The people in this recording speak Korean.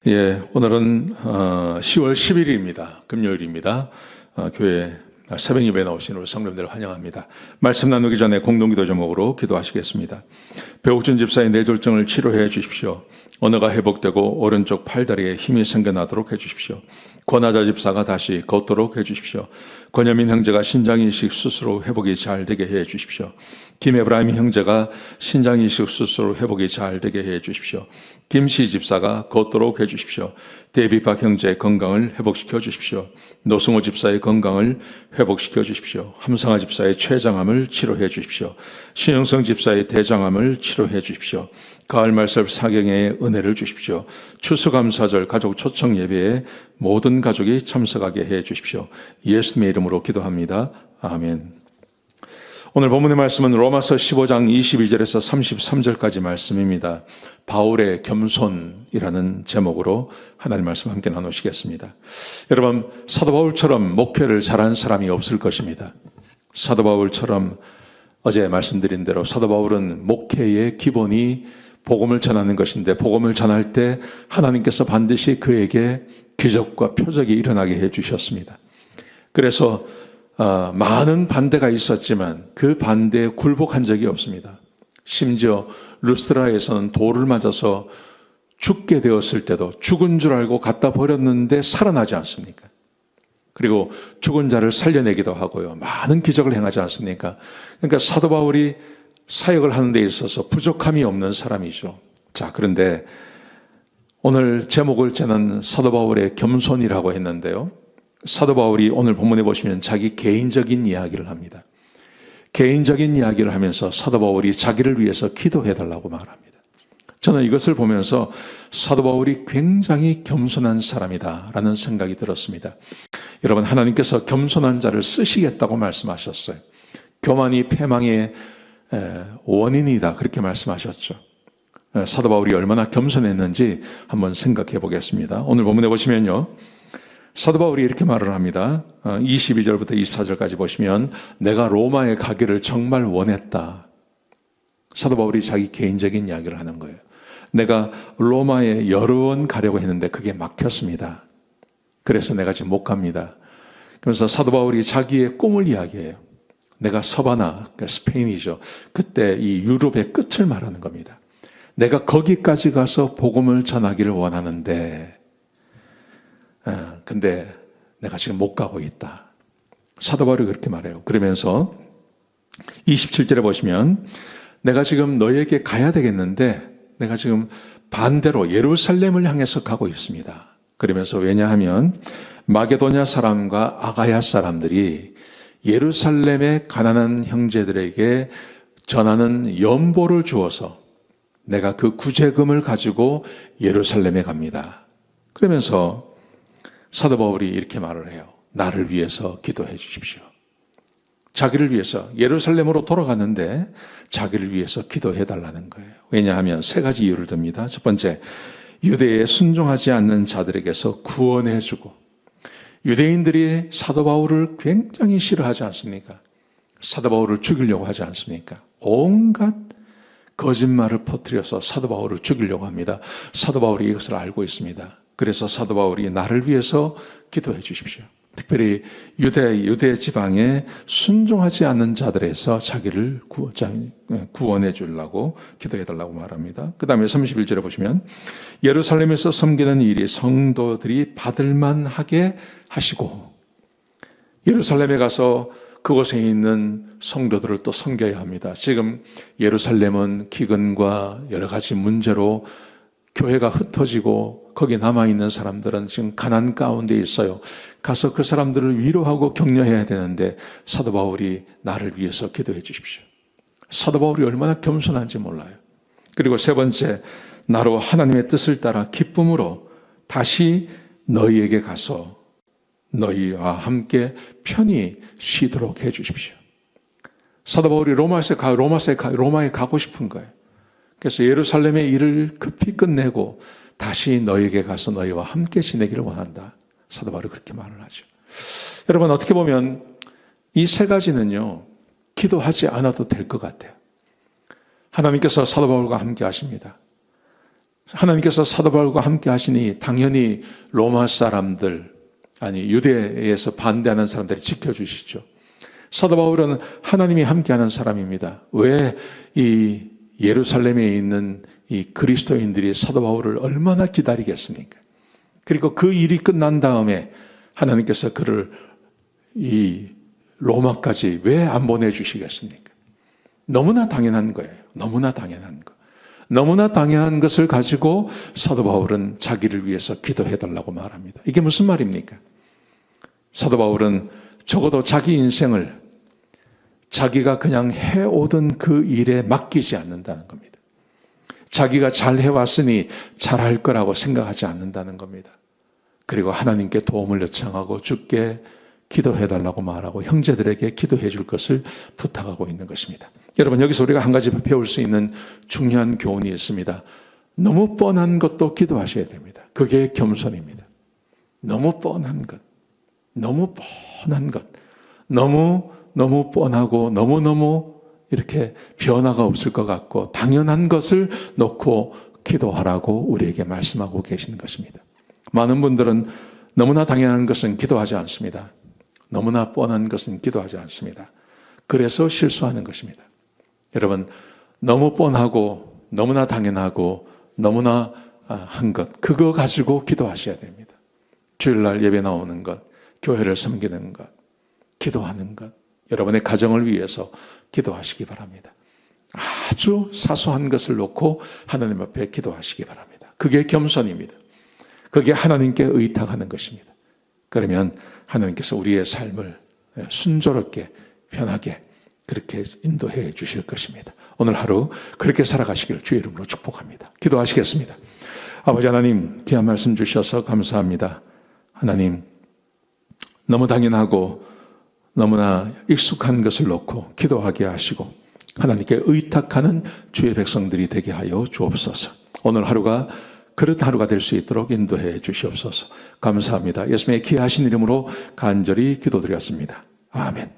오늘은 10월 10일입니다. 금요일입니다. 교회 새벽 예배에 나오신 우리 성도님들 환영합니다. 말씀 나누기 전에 공동기도 제목으로 기도하시겠습니다. 배옥준 집사의 뇌졸중을 치료해 주십시오. 언어가 회복되고 오른쪽 팔다리에 힘이 생겨나도록 해주십시오. 권하자 집사가 다시 걷도록 해주십시오. 권여민 형제가 신장이식 수술 회복이 잘 되게 해 주십시오. 김에브라임 형제가 신장이식 수술 회복이 잘 되게 해 주십시오. 김씨 집사가 걷도록 해 주십시오. 데비박 형제의 건강을 회복시켜 주십시오. 노승호 집사의 건강을 회복시켜 주십시오. 함상아 집사의 췌장암을 치료해 주십시오. 신영성 집사의 대장암을 치료해 주십시오. 가을 말씀 사경의 은혜를 주십시오. 추수감사절 가족 초청 예배에 모든 가족이 참석하게 해 주십시오. 예수님의 이름으로 기도합니다. 아멘. 오늘 본문의 말씀은 로마서 15장 22절에서 33절까지 말씀입니다. 바울의 겸손이라는 제목으로 하나님 말씀 함께 나누시겠습니다. 여러분, 사도 바울처럼 목회를 잘한 사람이 없을 것입니다. 사도 바울처럼 어제 말씀드린 대로 사도 바울은 목회의 기본이 복음을 전하는 것인데, 복음을 전할 때 하나님께서 반드시 그에게 기적과 표적이 일어나게 해 주셨습니다. 그래서 많은 반대가 있었지만 그 반대에 굴복한 적이 없습니다. 심지어 루스드라에서는 돌을 맞아서 죽게 되었을 때도 죽은 줄 알고 갖다 버렸는데 살아나지 않습니까? 그리고 죽은 자를 살려내기도 하고요. 많은 기적을 행하지 않습니까? 그러니까 사도 바울이 사역을 하는 데 있어서 부족함이 없는 사람이죠. 자, 그런데 오늘 제목을 저는 사도 바울의 겸손이라고 했는데요. 사도 바울이 오늘 본문에 보시면 자기 개인적인 이야기를 합니다. 개인적인 이야기를 하면서 사도 바울이 자기를 위해서 기도해달라고 말합니다. 저는 이것을 보면서 사도 바울이 굉장히 겸손한 사람이다라는 생각이 들었습니다. 여러분, 하나님께서 겸손한 자를 쓰시겠다고 말씀하셨어요. 교만이 패망의 원인이다, 그렇게 말씀하셨죠. 사도 바울이 얼마나 겸손했는지 한번 생각해 보겠습니다. 오늘 본문에 보시면요, 사도 바울이 이렇게 말을 합니다. 22절부터 24절까지 보시면 내가 로마에 가기를 정말 원했다. 사도 바울이 자기 개인적인 이야기를 하는 거예요. 내가 로마에 여러 번 가려고 했는데 그게 막혔습니다. 그래서 내가 지금 못 갑니다. 그래서 사도 바울이 자기의 꿈을 이야기해요. 내가 서바나, 그러니까 스페인이죠. 그때 이 유럽의 끝을 말하는 겁니다. 내가 거기까지 가서 복음을 전하기를 원하는데 근데 내가 지금 못 가고 있다. 사도 바울이 그렇게 말해요. 그러면서 27절에 보시면 내가 지금 너에게 가야 되겠는데 내가 지금 반대로 예루살렘을 향해서 가고 있습니다. 그러면서 왜냐하면 마게도냐 사람과 아가야 사람들이 예루살렘의 가난한 형제들에게 전하는 연보를 주어서 내가 그 구제금을 가지고 예루살렘에 갑니다. 그러면서 사도 바울이 이렇게 말을 해요. 나를 위해서 기도해 주십시오. 자기를 위해서 예루살렘으로 돌아가는데 자기를 위해서 기도해 달라는 거예요. 왜냐하면 세 가지 이유를 듭니다. 첫 번째, 유대에 순종하지 않는 자들에게서 구원해 주고, 유대인들이 사도 바울을 굉장히 싫어하지 않습니까? 사도 바울을 죽이려고 하지 않습니까? 온갖 거짓말을 퍼뜨려서 사도 바울을 죽이려고 합니다. 사도 바울이 이것을 알고 있습니다. 그래서 사도 바울이 나를 위해서 기도해 주십시오. 특별히 유대 지방에 순종하지 않는 자들에서 자기를 구원해 주려고 기도해 달라고 말합니다. 그 다음에 31절에 보시면 예루살렘에서 섬기는 일이 성도들이 받을만하게 하시고, 예루살렘에 가서 그곳에 있는 성도들을 또 섬겨야 합니다. 지금 예루살렘은 기근과 여러 가지 문제로 교회가 흩어지고 거기 남아있는 사람들은 지금 가난 가운데 있어요. 가서 그 사람들을 위로하고 격려해야 되는데 사도 바울이 나를 위해서 기도해 주십시오. 사도 바울이 얼마나 겸손한지 몰라요. 그리고 세 번째, 나로 하나님의 뜻을 따라 기쁨으로 다시 너희에게 가서 너희와 함께 편히 쉬도록 해 주십시오. 사도 바울이 로마에 가고 싶은 거예요. 그래서 예루살렘의 일을 급히 끝내고 다시 너희에게 가서 너희와 함께 지내기를 원한다. 사도 바울이 그렇게 말을 하죠. 여러분, 어떻게 보면 이 세 가지는요, 기도하지 않아도 될 것 같아요. 하나님께서 사도 바울과 함께 하십니다. 하나님께서 사도 바울과 함께 하시니 당연히 로마 사람들, 아니 유대에서 반대하는 사람들이 지켜주시죠. 사도 바울은 하나님이 함께하는 사람입니다. 왜 이 예루살렘에 있는 이 그리스도인들이 사도 바울을 얼마나 기다리겠습니까? 그리고 그 일이 끝난 다음에 하나님께서 그를 이 로마까지 왜 안 보내주시겠습니까? 너무나 당연한 거예요. 너무나 당연한 거. 너무나 당연한 것을 가지고 사도 바울은 자기를 위해서 기도해달라고 말합니다. 이게 무슨 말입니까? 사도 바울은 적어도 자기 인생을 자기가 그냥 해오던 그 일에 맡기지 않는다는 겁니다. 자기가 잘 해왔으니 잘할 거라고 생각하지 않는다는 겁니다. 그리고 하나님께 도움을 요청하고 주께 기도해달라고 말하고 형제들에게 기도해 줄 것을 부탁하고 있는 것입니다. 여러분, 여기서 우리가 한 가지 배울 수 있는 중요한 교훈이 있습니다. 너무 뻔한 것도 기도하셔야 됩니다. 그게 겸손입니다. 너무 뻔한 것, 너무 뻔한 것, 너무 뻔하고 너무너무 이렇게 변화가 없을 것 같고 당연한 것을 놓고 기도하라고 우리에게 말씀하고 계시는 것입니다. 많은 분들은 너무나 당연한 것은 기도하지 않습니다. 너무나 뻔한 것은 기도하지 않습니다. 그래서 실수하는 것입니다. 여러분, 너무 뻔하고 너무나 당연하고 너무나 한 것, 그거 가지고 기도하셔야 됩니다. 주일날 예배 나오는 것, 교회를 섬기는 것, 기도하는 것, 여러분의 가정을 위해서 기도하시기 바랍니다. 아주 사소한 것을 놓고 하나님 앞에 기도하시기 바랍니다. 그게 겸손입니다. 그게 하나님께 의탁하는 것입니다. 그러면 하나님께서 우리의 삶을 순조롭게 편하게 그렇게 인도해 주실 것입니다. 오늘 하루 그렇게 살아가시길 주의 이름으로 축복합니다. 기도하시겠습니다. 아버지 하나님, 귀한 말씀 주셔서 감사합니다. 하나님, 너무 당연하고 너무나 익숙한 것을 놓고 기도하게 하시고 하나님께 의탁하는 주의 백성들이 되게 하여 주옵소서. 오늘 하루가 그런 하루가 될 수 있도록 인도해 주시옵소서. 감사합니다. 예수님의 귀하신 이름으로 간절히 기도드렸습니다. 아멘.